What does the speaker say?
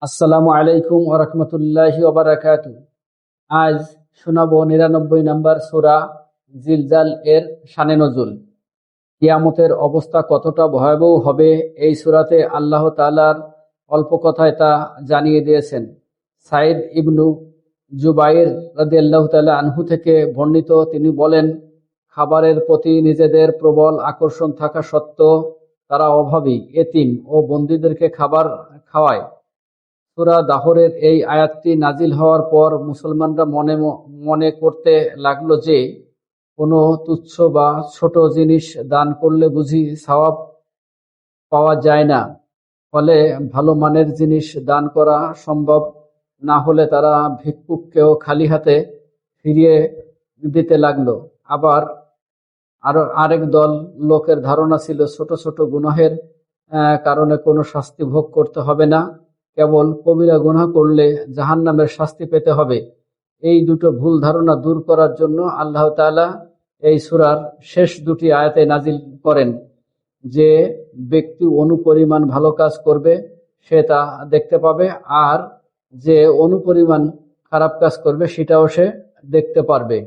আসসালামু আলাইকুম ওয়া রাহমাতুল্লাহি ওয়া বারাকাতুহু। আজ শোনাবো 99 নম্বর সূরা জিলজাল এর শানে নজুল। কিয়ামতের অবস্থা কতটা ভয়াবহ হবে এই সূরাতে আল্লাহ তাআলার অল্প কথায় তা জানিয়ে দিয়েছেন। সাইদ ইবনু জুবাইর রাদিয়াল্লাহু তাআলা আনহু থেকে বর্ণিত, তিনি বলেন, খাবারের প্রতি নিজেদের প্রবল আকর্ষণ থাকা সত্ত্বেও তারা অভাবী, এতিম ও বন্দীদেরকে খাবার খাওয়ায়। সূরা দাহরের এই আয়াতটি নাজিল হওয়ার পর মুসলমানরা মনে মনে করতে লাগলো যে কোনো তুচ্ছ বা ছোট জিনিস দান করলে বুঝি সওয়াব পাওয়া যায় না। ফলে ভালো মানের জিনিস দান করা সম্ভব না হলে তারা ভিক্ষুককেও খালি হাতে ফিরিয়ে দিতে লাগলো। আবার আরেক দল লোকের ধারণা ছিল ছোট ছোট গুনাহের কারণে কোনো শাস্তি ভোগ করতে হবে না, কেবল কবিরা গুনাহ করলে জাহান্নামের শাস্তি পেতে হবে। এই দুটো ভুল ধারণা দূর করার জন্য আল্লাহ তাআলা এই সূরার শেষ দুটি আয়াতে নাজিল করেন যে ব্যক্তি অনুপরিমাণ ভালো কাজ করবে সে তা দেখতে পাবে, আর যে অনুপরিমাণ খারাপ কাজ করবে সেটাও সে দেখতে পারবে।